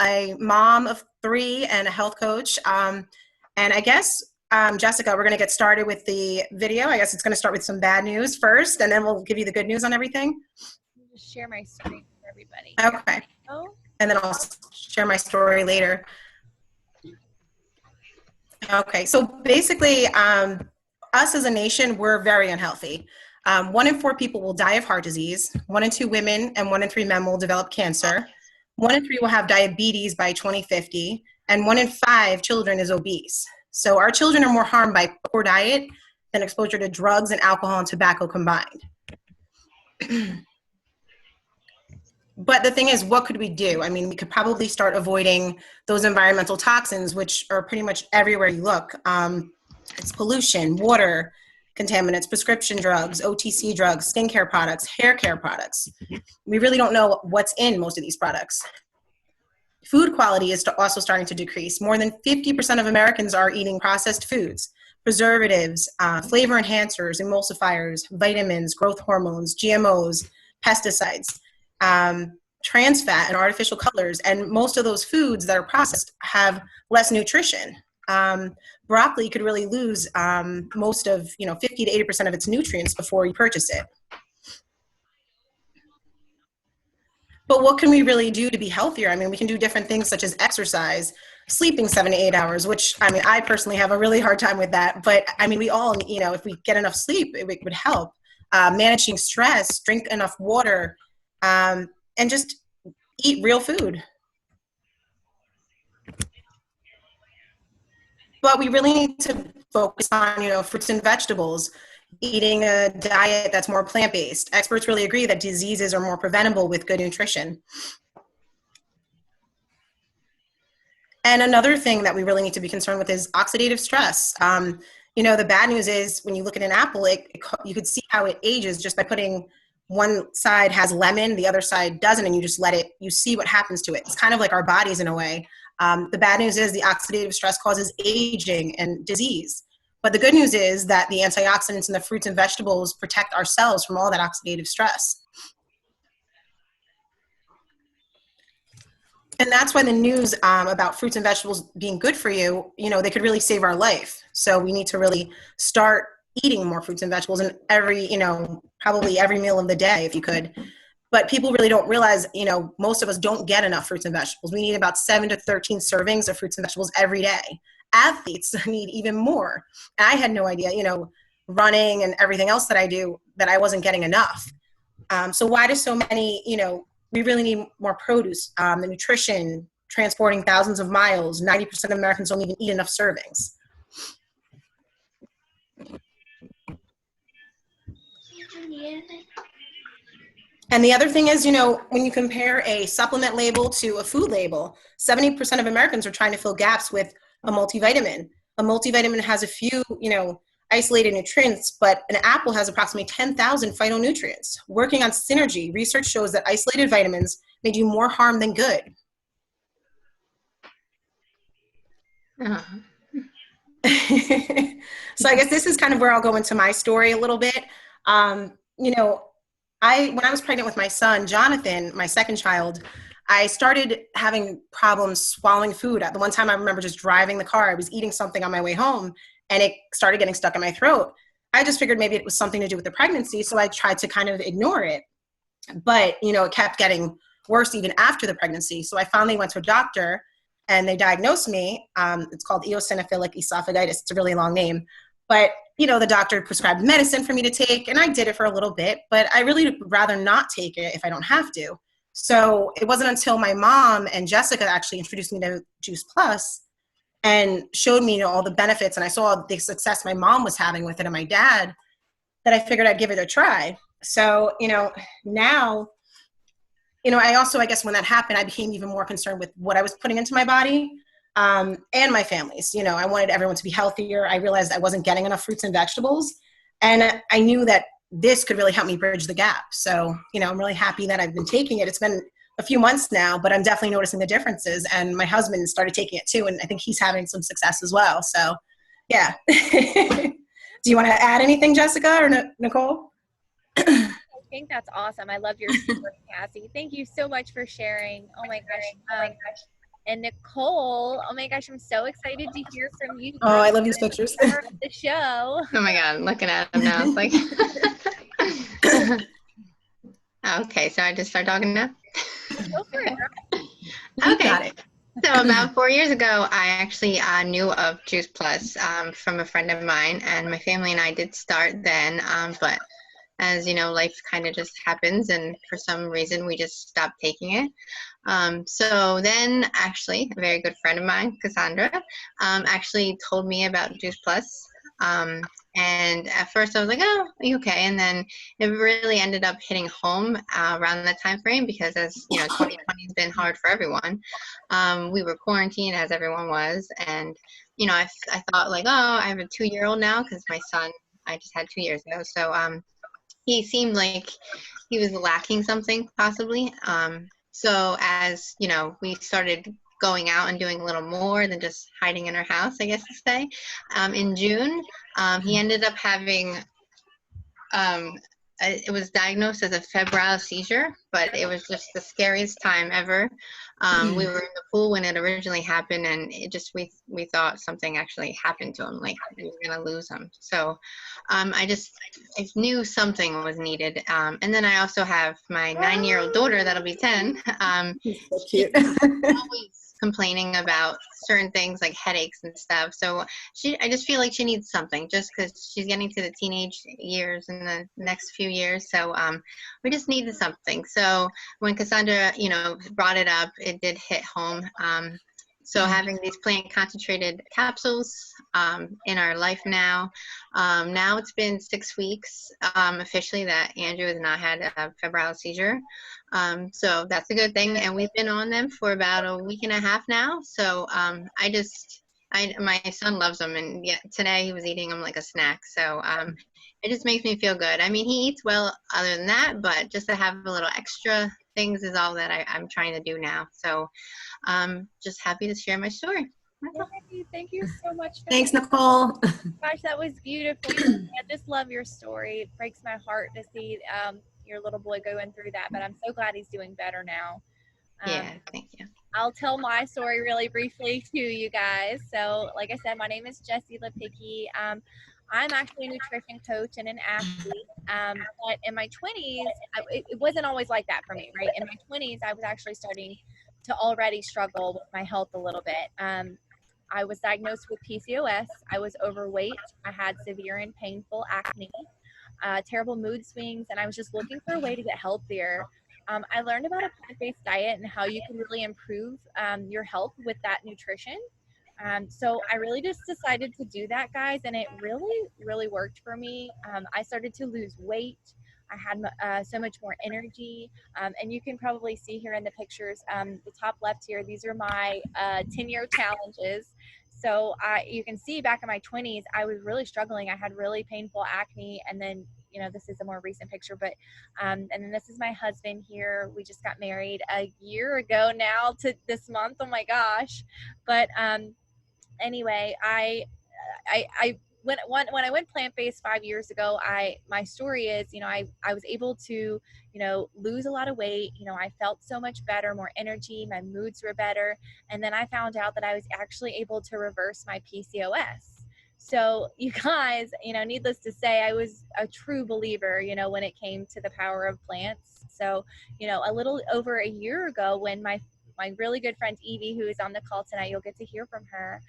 a mom of 3 and a health coach. And I guess, Jessica, we're going to get started with the video. I guess it's going to start with some bad news first, and then we'll give you the good news on everything. Just share my screen for everybody. Okay. Oh. And then I'll share my story later. Okay, so basically, us as a nation, we're very unhealthy. 1 in 4 people will die of heart disease. 1 in 2 women and 1 in 3 men will develop cancer. 1 in 3 will have diabetes by 2050, and 1 in 5 children is obese. So our children are more harmed by poor diet than exposure to drugs and alcohol and tobacco combined. But the thing is, what could we do? I mean, we could probably start avoiding those environmental toxins, which are pretty much everywhere you look. It's pollution, water contaminants, prescription drugs, OTC drugs, skincare products, hair care products. We really don't know what's in most of these products. Food quality is also starting to decrease. More than 50% of Americans are eating processed foods, preservatives, flavor enhancers, emulsifiers, vitamins, growth hormones, GMOs, pesticides, trans fat, and artificial colors. And most of those foods that are processed have less nutrition. Broccoli could really lose most of, 50 to 80% of its nutrients before you purchase it. But what can we really do to be healthier? I mean, we can do different things such as exercise, sleeping 7 to 8 hours, which, I personally have a really hard time with that. But, we all, if we get enough sleep, it would help. Managing stress, drink enough water, and just eat real food. But we really need to focus on, fruits and vegetables, eating a diet that's more plant-based. Experts really agree that diseases are more preventable with good nutrition. And another thing that we really need to be concerned with is oxidative stress. The bad news is when you look at an apple, you could see how it ages just by putting one side has lemon, the other side doesn't, and you just you see what happens to it. It's kind of like our bodies in a way. The bad news is the oxidative stress causes aging and disease. But the good news is that the antioxidants in the fruits and vegetables protect our cells from all that oxidative stress. And that's why the news about fruits and vegetables being good for you, they could really save our life. So we need to really start eating more fruits and vegetables in probably every meal of the day if you could. But people really don't realize, most of us don't get enough fruits and vegetables. We need about 7 to 13 servings of fruits and vegetables every day. Athletes need even more. And I had no idea, running and everything else that I do, that I wasn't getting enough. So why do so many, we really need more produce, the nutrition, transporting thousands of miles. 90% of Americans don't even eat enough servings. And the other thing is, when you compare a supplement label to a food label, 70% of Americans are trying to fill gaps with a multivitamin. A multivitamin has a few, isolated nutrients, but an apple has approximately 10,000 phytonutrients. Working on synergy, research shows that isolated vitamins may do more harm than good. So I guess this is kind of where I'll go into my story a little bit. When I was pregnant with my son, Jonathan, my second child, I started having problems swallowing food. At the one time I remember just driving the car, I was eating something on my way home and it started getting stuck in my throat. I just figured maybe it was something to do with the pregnancy, so I tried to kind of ignore it. But, it kept getting worse even after the pregnancy. So I finally went to a doctor and they diagnosed me. It's called eosinophilic esophagitis. It's a really long name. But, the doctor prescribed medicine for me to take, and I did it for a little bit, but I really would rather not take it if I don't have to. So it wasn't until my mom and Jessica actually introduced me to Juice Plus and showed me, all the benefits, and I saw the success my mom was having with it and my dad, that I figured I'd give it a try. So, now, I also, I guess when that happened, I became even more concerned with what I was putting into my body. And my family's, I wanted everyone to be healthier. I realized I wasn't getting enough fruits and vegetables, and I knew that this could really help me bridge the gap. So, I'm really happy that I've been taking it. It's been a few months now, but I'm definitely noticing the differences, and my husband started taking it too, and I think he's having some success as well. So, yeah. Do you want to add anything, Jessica or Nicole? I think that's awesome. I love your story, Cassie. Thank you so much for sharing. Oh my gosh. And Nicole, oh my gosh, I'm so excited to hear from you, Oh, girl. I love these pictures. You're at the show. Oh my God, I'm looking at them now. It's like, okay, so I just start talking now. Go for it, girl. You Okay, got it. so about 4 years ago, I actually knew of Juice Plus from a friend of mine, and my family and I did start then. But as you know, life kind of just happens, and for some reason, we just stopped taking it. So then, actually, a very good friend of mine, Cassandra, actually told me about Juice Plus. And at first I was like, oh, okay. And then it really ended up hitting home around that time frame because, as you know, 2020 has been hard for everyone. We were quarantined, as everyone was. And, you know, I thought like, oh, I have a 2-year-old now because my son, I just had 2 years ago. So he seemed like he was lacking something possibly. So as you know, we started going out and doing a little more than just hiding in our house, I guess to say. In June, he ended up having it was diagnosed as a febrile seizure, but it was just the scariest time ever. We were in the pool when it originally happened, and it just we thought something actually happened to him, like we were gonna lose him. So I knew something was needed. And then I also have my 9-year-old daughter that'll be 10. He's so cute. Always complaining about certain things like headaches and stuff. So I just feel like she needs something just because she's getting to the teenage years in the next few years. So we just needed something. So when Cassandra, you know, brought it up, it did hit home. So having these plant concentrated capsules in our life now. Now it's been 6 weeks officially that Andrew has not had a febrile seizure. So that's a good thing. And we've been on them for about a week and a half now. So my son loves them. And yet today he was eating them like a snack. So it just makes me feel good. I mean, he eats well other than that, but just to have a little extra things is all that I'm trying to do now. So just happy to share my story. Thank you so much for Thanks, that. Nicole. Gosh, that was beautiful. I just love your story. It breaks my heart to see your little boy going through that, but I'm so glad he's doing better now. Yeah, thank you. I'll tell my story really briefly to you guys. So, like I said, my name is Jessie Lepicki. I'm actually a nutrition coach and an athlete. But in my 20s, it wasn't always like that for me, right? In my 20s, I was actually starting to already struggle with my health a little bit. I was diagnosed with PCOS. I was overweight. I had severe and painful acne, terrible mood swings, and I was just looking for a way to get healthier. I learned about a plant-based diet and how you can really improve your health with that nutrition. So I really just decided to do that, guys, and it really, really worked for me. I started to lose weight. I had so much more energy, and you can probably see here in the pictures, the top left here, these are my 10-year challenges. So you can see back in my 20s, I was really struggling. I had really painful acne, and then, you know, this is a more recent picture, but, and then this is my husband here. We just got married a year ago now to this month. Oh my gosh. But anyway, when I went plant-based 5 years ago, my story is, you know, I was able to, you know, lose a lot of weight. You know, I felt so much better, more energy, my moods were better. And then I found out that I was actually able to reverse my PCOS. So you guys, you know, needless to say, I was a true believer, you know, when it came to the power of plants. So, you know, a little over a year ago, when my really good friend Evie, who is on the call tonight, you'll get to hear from her.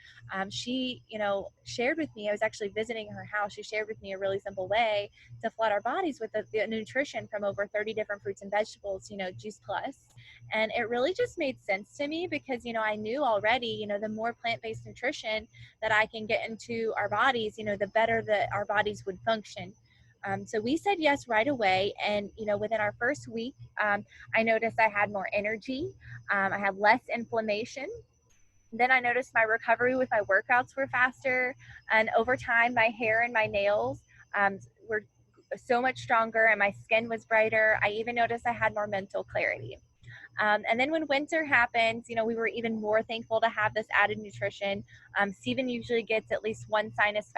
She, you know, shared with me, I was actually visiting her house. She shared with me a really simple way to flood our bodies with the nutrition from over 30 different fruits and vegetables, you know, Juice Plus. And it really just made sense to me because, you know, I knew already, you know, the more plant-based nutrition that I can get into our bodies, you know, the better that our bodies would function. So we said yes right away. And, you know, within our first week, I noticed I had more energy. I had less inflammation. Then I noticed my recovery with my workouts were faster. And over time, my hair and my nails were so much stronger and my skin was brighter. I even noticed I had more mental clarity. And then when winter happens, you know, we were even more thankful to have this added nutrition. Steven usually gets at least one sinus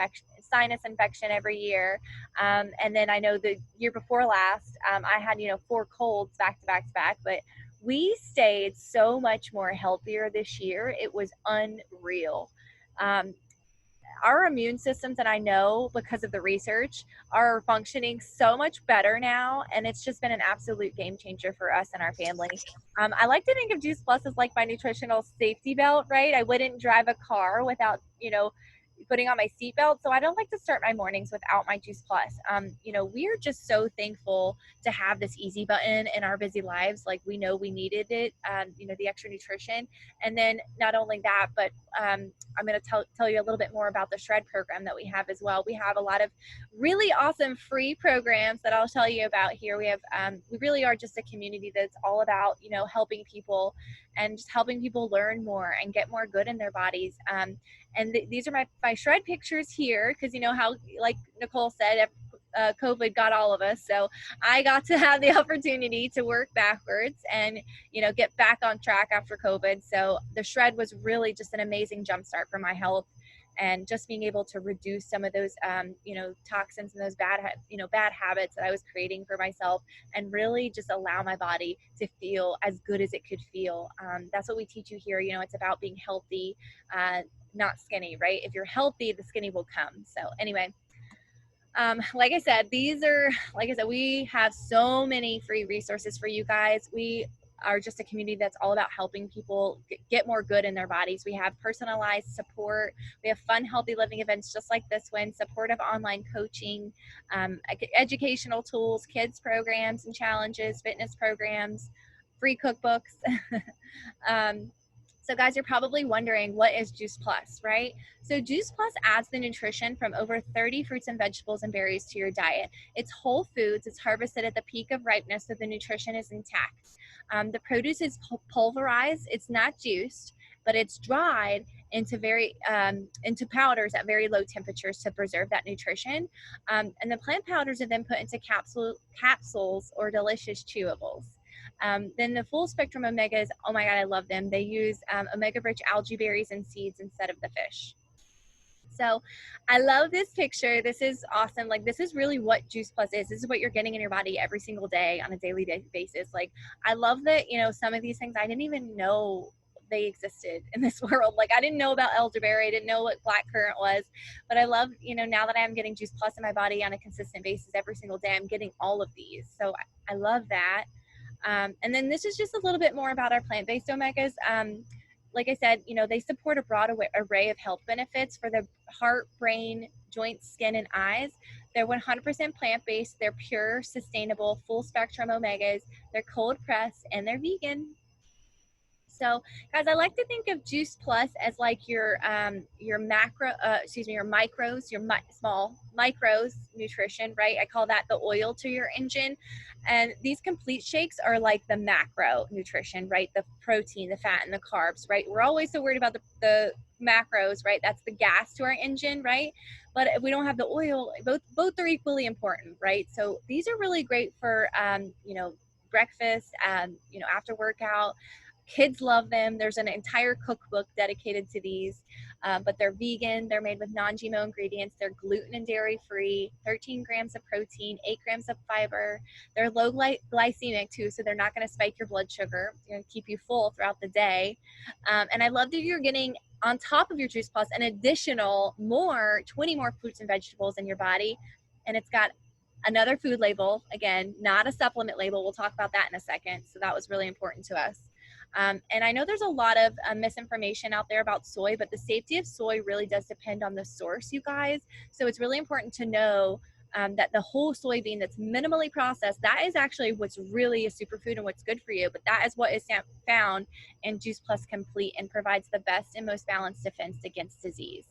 infection every year. And then I know the year before last, I had, you know, 4 colds back to back to back. But we stayed so much more healthier this year. It was unreal. Um, our immune systems, and I know because of the research, are functioning so much better now, and it's just been an absolute game changer for us and our family. I like to think of Juice Plus as like my nutritional safety belt, right? I wouldn't drive a car without, putting on my seatbelt. So I don't like to start my mornings without my Juice Plus. We're just so thankful to have this easy button in our busy lives. Like, we know we needed it, the extra nutrition. And then not only that, but I'm going to tell you a little bit more about the Shred program that we have as well. We have a lot of really awesome free programs that I'll tell you about here. We have, we really are just a community that's all about, helping people and just helping people learn more and get more good in their bodies. And these are my Shred pictures here, because you know how, like Nicole said, COVID got all of us. So I got to have the opportunity to work backwards and, get back on track after COVID. So the Shred was really just an amazing jumpstart for my health, and just being able to reduce some of those, toxins and those bad habits that I was creating for myself, and really just allow my body to feel as good as it could feel. That's what we teach you here. It's about being healthy, not skinny, right? If you're healthy, the skinny will come. So anyway, like I said, we have so many free resources for you guys. We are just a community that's all about helping people get more good in their bodies. We have personalized support. We have fun, healthy living events just like this one, supportive online coaching, educational tools, kids programs and challenges, fitness programs, free cookbooks. So guys, you're probably wondering, what is Juice Plus, right? So Juice Plus adds the nutrition from over 30 fruits and vegetables and berries to your diet. It's whole foods. It's harvested at the peak of ripeness, so the nutrition is intact. The produce is pulverized. It's not juiced, but it's dried into into powders at very low temperatures to preserve that nutrition. And the plant powders are then put into capsules or delicious chewables. Then the full spectrum omegas, oh my God, I love them. They use omega-rich algae berries and seeds instead of the fish. So I love this picture. This is awesome. Like, this is really what Juice Plus is. This is what you're getting in your body every single day on a daily basis. Like, I love that, some of these things I didn't even know they existed in this world. Like, I didn't know about elderberry. I didn't know what blackcurrant was, but I love, now that I'm getting Juice Plus in my body on a consistent basis every single day, I'm getting all of these. So I love that. And then this is just a little bit more about our plant-based omegas. Like I said, they support a broad array of health benefits for the heart, brain, joints, skin, and eyes. They're 100% plant-based. They're pure, sustainable, full-spectrum omegas. They're cold-pressed, and they're vegan. So, guys, I like to think of Juice Plus as like your micros, small micros nutrition, right? I call that the oil to your engine. And these complete shakes are like the macro nutrition, right? The protein, the fat, and the carbs, right? We're always so worried about the macros, right? That's the gas to our engine, right? But if we don't have the oil, both are equally important, right? So these are really great for, breakfast, after workout. Kids love them. There's an entire cookbook dedicated to these, but they're vegan. They're made with non-GMO ingredients. They're gluten and dairy free, 13 grams of protein, 8 grams of fiber. They're low glycemic too, so they're not going to spike your blood sugar. They're going to keep you full throughout the day. And I love that you're getting, on top of your Juice Plus, an additional 20 more fruits and vegetables in your body. And it's got another food label, again, not a supplement label. We'll talk about that in a second. So that was really important to us. And I know there's a lot of misinformation out there about soy, but the safety of soy really does depend on the source, you guys. So it's really important to know that the whole soybean that's minimally processed, that is actually what's really a superfood and what's good for you. But that is what is found in Juice Plus Complete, and provides the best and most balanced defense against disease.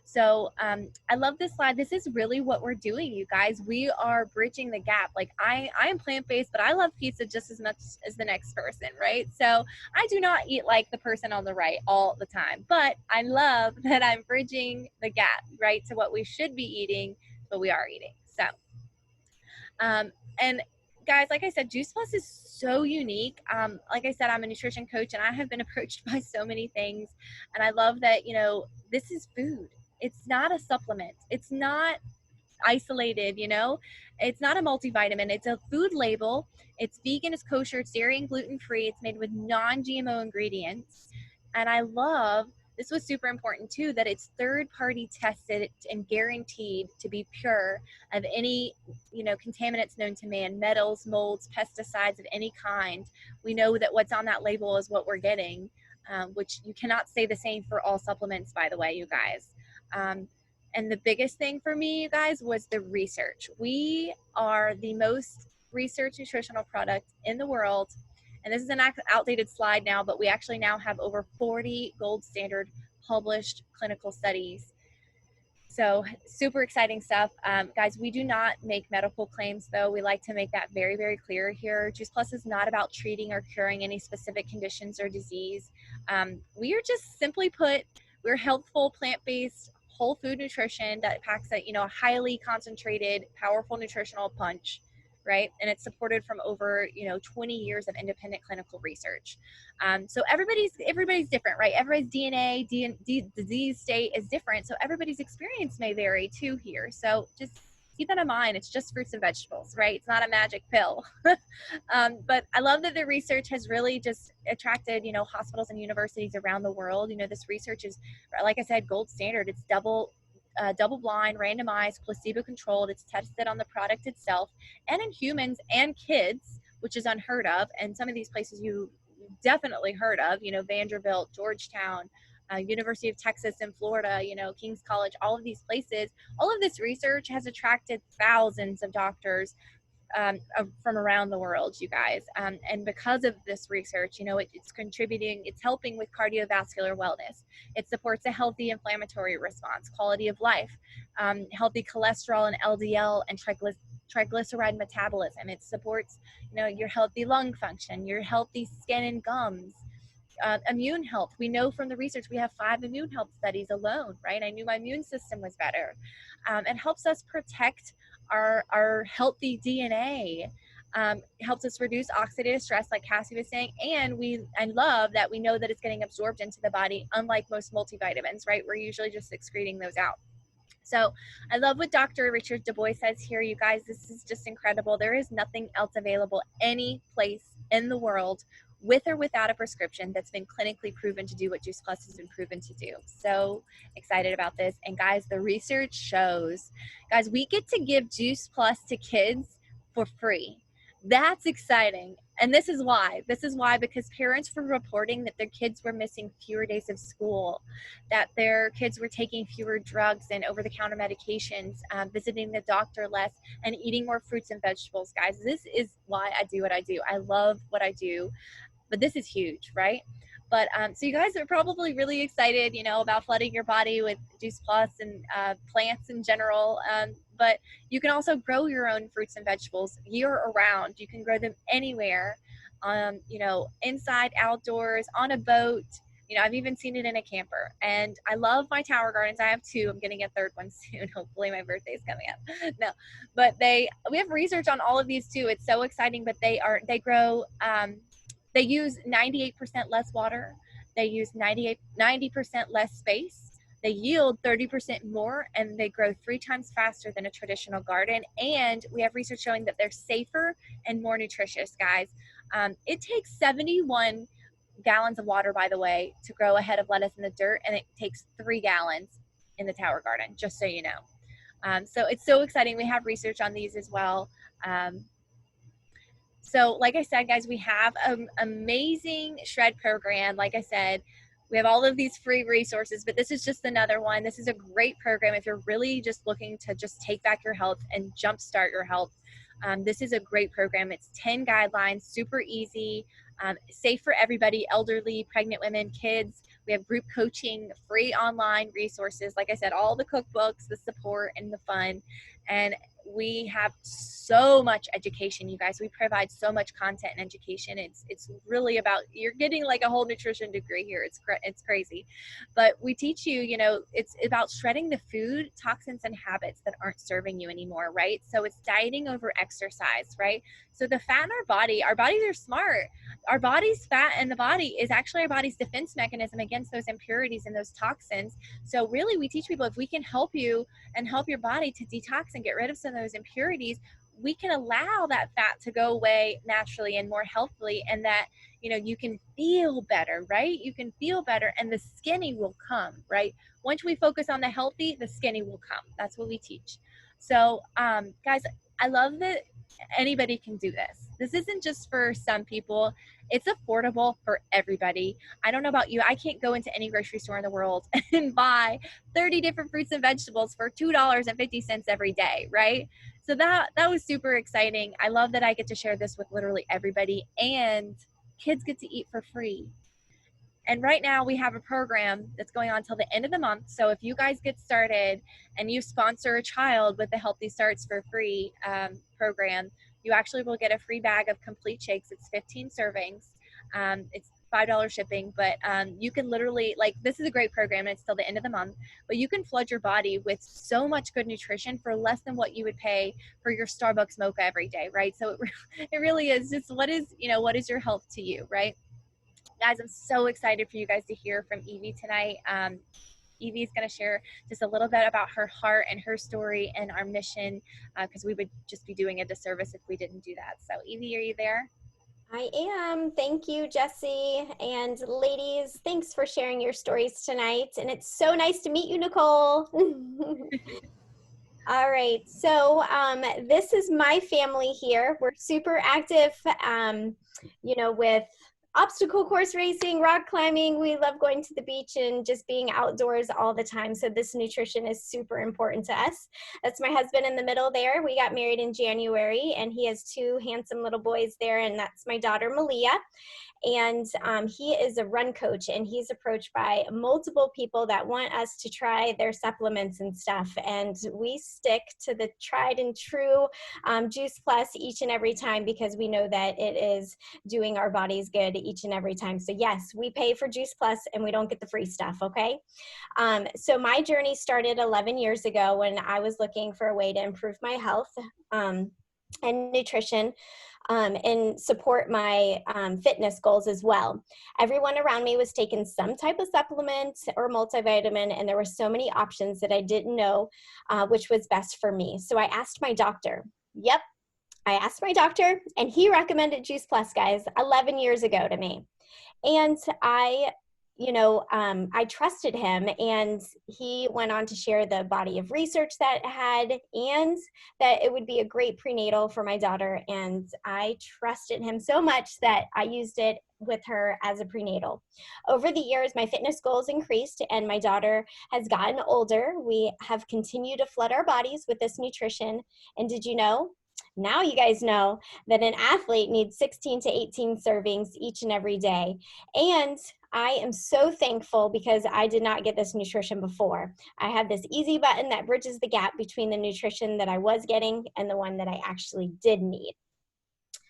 So I love this slide. This is really what we're doing, you guys. We are bridging the gap. Like, I am plant-based, but I love pizza just as much as the next person, right? So I do not eat like the person on the right all the time, but I love that I'm bridging the gap, right, to what we should be eating, but we are eating. So, and guys, like I said, Juice Plus is so unique. Like I said, I'm a nutrition coach, and I have been approached by so many things, and I love that, this is food. It's not a supplement. It's not isolated, you know. It's not a multivitamin. It's a food label. It's vegan, it's kosher, it's dairy and gluten free. It's made with non-GMO ingredients. And I love, this was super important too, that it's third party tested and guaranteed to be pure of any, you know, contaminants known to man, metals, molds, pesticides of any kind. We know that what's on that label is what we're getting, which you cannot say the same for all supplements, by the way, you guys. And the biggest thing for me, you guys, was the research. We are the most research nutritional product in the world. And this is an outdated slide now, but we actually now have over 40 gold standard published clinical studies. So super exciting stuff. Guys, we do not make medical claims, though. We like to make that very, very clear here. Juice Plus is not about treating or curing any specific conditions or disease. We are just, simply put, we're healthful, plant-based, whole food nutrition that packs a, you know, highly concentrated, powerful nutritional punch, right? And it's supported from over, you know, 20 years of independent clinical research. So everybody's different, right? Everybody's DNA, disease state is different. So everybody's experience may vary too here. So just keep that in mind. It's just fruits and vegetables, right? It's not a magic pill. But I love that the research has really just attracted, you know, hospitals and universities around the world. You know, this research is, like I said, gold standard. It's double-blind, randomized, placebo-controlled. It's tested on the product itself and in humans and kids, which is unheard of. And some of these places you definitely heard of, you know, Vanderbilt, Georgetown, University of Texas in Florida, you know, King's College, all of these places. All of this research has attracted thousands of doctors from around the world, you guys. And because of this research, you know, it's contributing, it's helping with cardiovascular wellness. It supports a healthy inflammatory response, quality of life, healthy cholesterol and LDL and triglyceride metabolism. It supports, you know, your healthy lung function, your healthy skin and gums, immune health. We know from the research we have 5 immune health studies alone, right? I knew my immune system was better. It helps us protect our healthy DNA, helps us reduce oxidative stress, like Cassie was saying, and I love that we know that it's getting absorbed into the body, unlike most multivitamins, right? We're usually just excreting those out. So I love what Dr. Richard Du Bois says here, you guys. This is just incredible. There is nothing else available any place in the world with or without a prescription that's been clinically proven to do what Juice Plus has been proven to do. So excited about this. And guys, the research shows, guys, we get to give Juice Plus to kids for free. That's exciting. And this is why. This is why, because parents were reporting that their kids were missing fewer days of school, that their kids were taking fewer drugs and over-the-counter medications, visiting the doctor less, and eating more fruits and vegetables. Guys, this is why I do what I do. I love what I do. But this is huge, right? But so you guys are probably really excited, you know, about flooding your body with Juice Plus and plants in general. But you can also grow your own fruits and vegetables year around. You can grow them anywhere, you know, inside, outdoors, on a boat. You know, I've even seen it in a camper. And I love my tower gardens. I have 2. I'm getting a 3rd one soon. Hopefully my birthday's coming up. No, but we have research on all of these too. It's so exciting. But they grow. They use 98% less water. They use 90% less space. They yield 30% more, and they grow 3 times faster than a traditional garden. And we have research showing that they're safer and more nutritious, guys. It takes 71 gallons of water, by the way, to grow a head of lettuce in the dirt, and it takes 3 gallons in the tower garden, just so you know. So it's so exciting. We have research on these as well. So like I said, guys, we have an amazing shred program. Like I said, we have all of these free resources, but this is just another one. This is a great program if you're really just looking to just take back your health and jumpstart your health. This is a great program. It's 10 guidelines, super easy, safe for everybody, elderly, pregnant women, kids. We have group coaching, free online resources. Like I said, all the cookbooks, the support, and the fun. And we have so much education, you guys. We provide so much content and education. It's really about, you're getting like a whole nutrition degree here. It's crazy. But we teach you, you know, it's about shredding the food, toxins, and habits that aren't serving you anymore, right? So it's dieting over exercise, right? So the fat in our bodies are smart. Our body's fat in the body is actually our body's defense mechanism against those impurities and those toxins. So really, we teach people, if we can help you and help your body to detox and get rid of some of those impurities, we can allow that fat to go away naturally and more healthily, and that, you know, you can feel better, right? You can feel better, and the skinny will come, right? Once we focus on the healthy, the skinny will come. That's what we teach. So guys, I love that anybody can do this. This isn't just for some people. It's affordable for everybody. I don't know about you. I can't go into any grocery store in the world and buy 30 different fruits and vegetables for $2.50 every day, right? So that was super exciting. I love that I get to share this with literally everybody, and kids get to eat for free. And right now we have a program that's going on till the end of the month. So if you guys get started and you sponsor a child with the Healthy Starts for Free program, you actually will get a free bag of complete shakes. It's 15 servings. It's $5 shipping, but you can literally, like, this is a great program, and it's till the end of the month, but you can flood your body with so much good nutrition for less than what you would pay for your Starbucks mocha every day, right? So it really is just, what is your health to you, right? Guys, I'm so excited for you guys to hear from Evie tonight. Evie is going to share just a little bit about her heart and her story and our mission, because we would just be doing a disservice if we didn't do that. So Evie, are you there? I am. Thank you, Jessie. And ladies, thanks for sharing your stories tonight. And it's so nice to meet you, Nicole. All right. So this is my family here. We're super active, with obstacle course racing, rock climbing. We love going to the beach and just being outdoors all the time. So this nutrition is super important to us. That's my husband in the middle there. We got married in January, and he has two handsome little boys there, and that's my daughter, Malia. And he is a run coach, and he's approached by multiple people that want us to try their supplements and stuff. And we stick to the tried and true Juice Plus each and every time, because we know that it is doing our bodies good each and every time. So yes, we pay for Juice Plus and we don't get the free stuff, okay? So my journey started 11 years ago when I was looking for a way to improve my health and nutrition, and support my fitness goals as well. Everyone around me was taking some type of supplement or multivitamin, and there were so many options that I didn't know which was best for me. So I asked my doctor. Yep, I asked my doctor, and he recommended Juice Plus, guys, 11 years ago to me. And I trusted him, and he went on to share the body of research that it had, and that it would be a great prenatal for my daughter. And I trusted him so much that I used it with her as a prenatal. Over the years, my fitness goals increased, and my daughter has gotten older. We have continued to flood our bodies with this nutrition. And did you know? Now you guys know that an athlete needs 16 to 18 servings each and every day. And I am so thankful, because I did not get this nutrition before. I have this easy button that bridges the gap between the nutrition that I was getting and the one that I actually did need.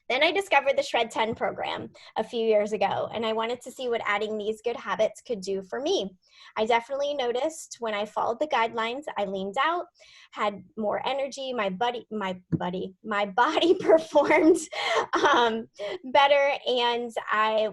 Then I discovered the Shred 10 program a few years ago, and I wanted to see what adding these good habits could do for me. I definitely noticed when I followed the guidelines, I leaned out, had more energy, my body performed better, and I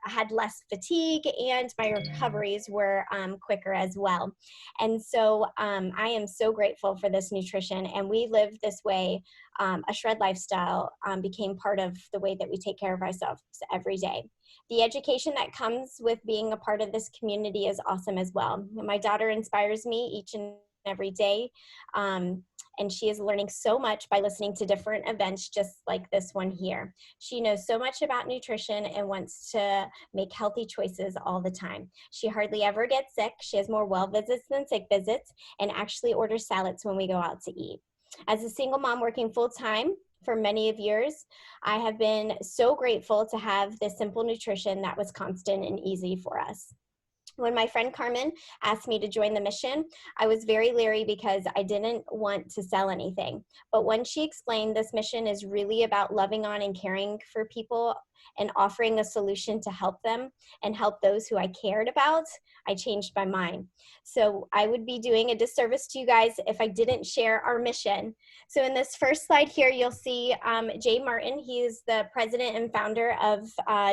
had less fatigue, and my recoveries were quicker as well. And so I am so grateful for this nutrition, and we live this way. A shred lifestyle became part of the way that we take care of ourselves every day. The education that comes with being a part of this community is awesome as well. My daughter inspires me each and every day, and she is learning so much by listening to different events just like this one here. She knows so much about nutrition and wants to make healthy choices all the time. She hardly ever gets sick. She has more well visits than sick visits, and actually orders salads when we go out to eat. As a single mom working full-time for many of years, I have been so grateful to have this simple nutrition that was constant and easy for us. When my friend Carmen asked me to join the mission, I was very leery because I didn't want to sell anything. But when she explained this mission is really about loving on and caring for people and offering a solution to help them and help those who I cared about, I changed my mind. So I would be doing a disservice to you guys if I didn't share our mission. So in this first slide here, you'll see Jay Martin. He is the president and founder of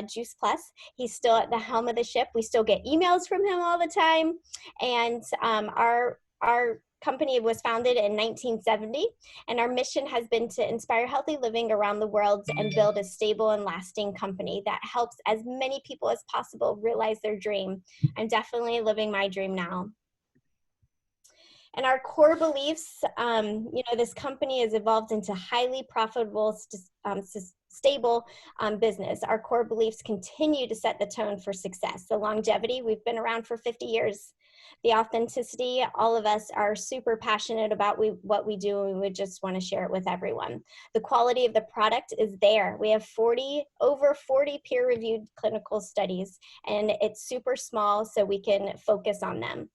Juice Plus. He's still at the helm of the ship. We still get emails from him all the time. And our company was founded in 1970, and our mission has been to inspire healthy living around the world and build a stable and lasting company that helps as many people as possible realize their dream. I'm definitely living my dream now. And our core beliefs, this company has evolved into highly profitable, stable business. Our core beliefs continue to set the tone for success. The longevity, we've been around for 50 years. The authenticity, all of us are super passionate about what we do, and we just want to share it with everyone. The quality of the product is there. We have over 40 peer-reviewed clinical studies, and it's super small, so we can focus on them.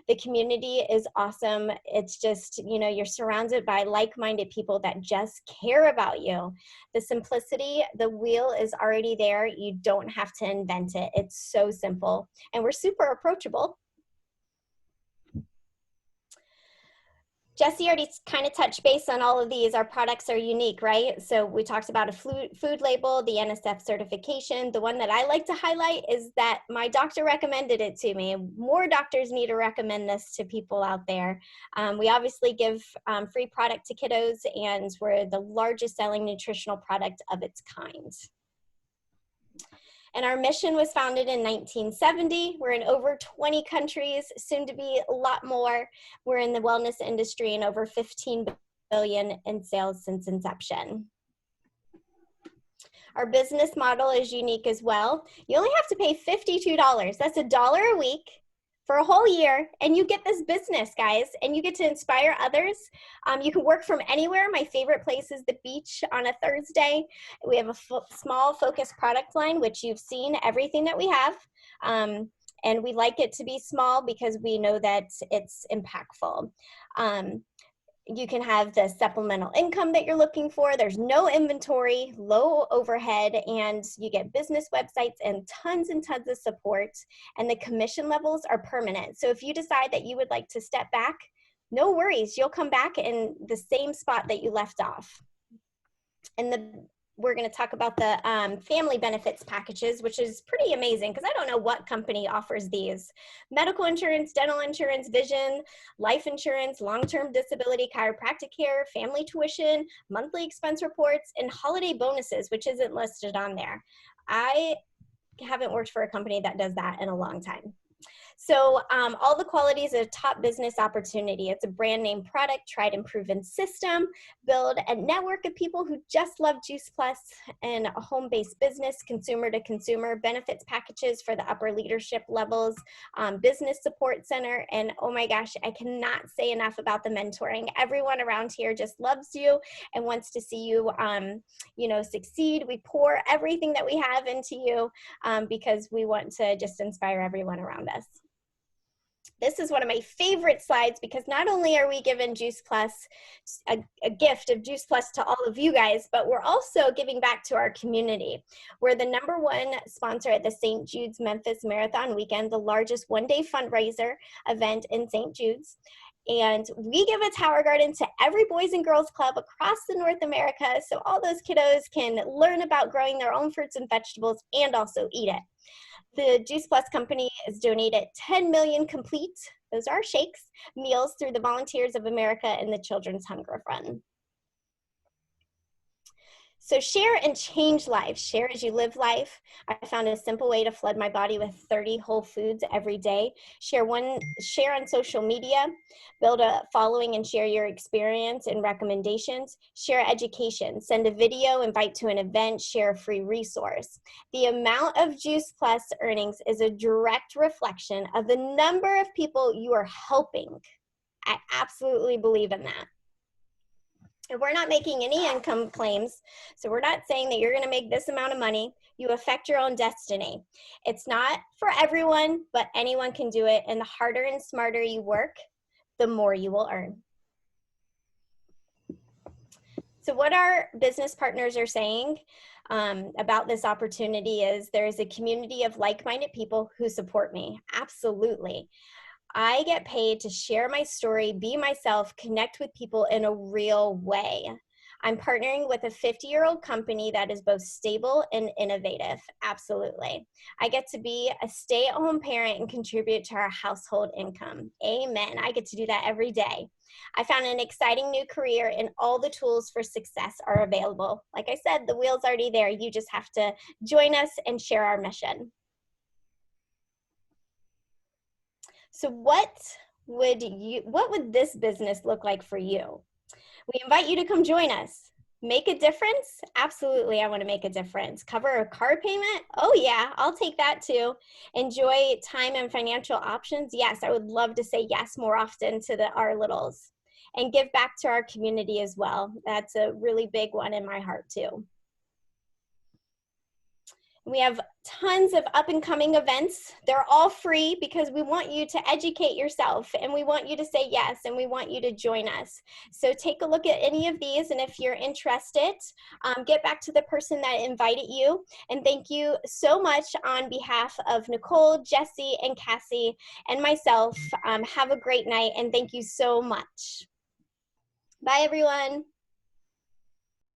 The community is awesome. It's just, you're surrounded by like-minded people that just care about you. The simplicity, the wheel is already there. You don't have to invent it. It's so simple, and we're super approachable. Jessie already kind of touched base on all of these. Our products are unique, right? So we talked about a food label, the NSF certification. The one that I like to highlight is that my doctor recommended it to me. More doctors need to recommend this to people out there. We obviously give free product to kiddos, and we're the largest selling nutritional product of its kind. And our mission was founded in 1970. We're in over 20 countries, soon to be a lot more. We're in the wellness industry and over 15 billion in sales since inception. Our business model is unique as well. You only have to pay $52. That's $1 a week for a whole year, and you get this business, guys, and you get to inspire others. You can work from anywhere. My favorite place is the beach on a Thursday. We have a small focused product line, which you've seen everything that we have. And we like it to be small because we know that it's impactful. You can have the supplemental income that you're looking for. There's no inventory, low overhead, and you get business websites and tons of support. And the commission levels are permanent. So if you decide that you would like to step back, no worries. You'll come back in the same spot that you left off. And we're going to talk about the family benefits packages, which is pretty amazing because I don't know what company offers these. Medical insurance, dental insurance, vision, life insurance, long-term disability, chiropractic care, family tuition, monthly expense reports, and holiday bonuses, which isn't listed on there. I haven't worked for a company that does that in a long time. So all the qualities of top business opportunity. It's a brand name product, tried and proven system, build a network of people who just love Juice Plus, and a home-based business, consumer to consumer, benefits packages for the upper leadership levels, business support center, and oh my gosh, I cannot say enough about the mentoring. Everyone around here just loves you and wants to see you, succeed. We pour everything that we have into you because we want to just inspire everyone around us. This is one of my favorite slides because not only are we giving Juice Plus, a gift of Juice Plus to all of you guys, but we're also giving back to our community. We're the #1 sponsor at the St. Jude's Memphis Marathon Weekend, the largest one-day fundraiser event in St. Jude's. And we give a Tower Garden to every Boys and Girls Club across the North America so all those kiddos can learn about growing their own fruits and vegetables and also eat it. The Juice Plus company has donated 10 million complete, those are shakes, meals through the Volunteers of America and the Children's Hunger Fund. So share and change lives. Share as you live life. I found a simple way to flood my body with 30 whole foods every day. Share on social media. Build a following and share your experience and recommendations. Share education. Send a video, invite to an event, share a free resource. The amount of Juice Plus earnings is a direct reflection of the number of people you are helping. I absolutely believe in that. And we're not making any income claims. So we're not saying that you're going to make this amount of money. You affect your own destiny. It's not for everyone, but anyone can do it. And the harder and smarter you work, the more you will earn. So what our business partners are saying about this opportunity is there is a community of like-minded people who support me. Absolutely. I get paid to share my story, be myself, connect with people in a real way. I'm partnering with a 50-year-old company that is both stable and innovative. Absolutely. I get to be a stay-at-home parent and contribute to our household income. Amen. I get to do that every day. I found an exciting new career and all the tools for success are available. Like I said, the wheel's already there. You just have to join us and share our mission. So what would this business look like for you? We invite you to come join us. Make a difference? Absolutely, I want to make a difference. Cover a car payment? Oh yeah, I'll take that too. Enjoy time and financial options? Yes, I would love to say yes more often to our littles. And give back to our community as well. That's a really big one in my heart too. We have tons of up and coming events. They're all free because we want you to educate yourself and we want you to say yes and we want you to join us. So take a look at any of these, and if you're interested, get back to the person that invited you. And thank you so much on behalf of Nicole, Jessie, and Cassie and myself. Have a great night and thank you so much. Bye everyone.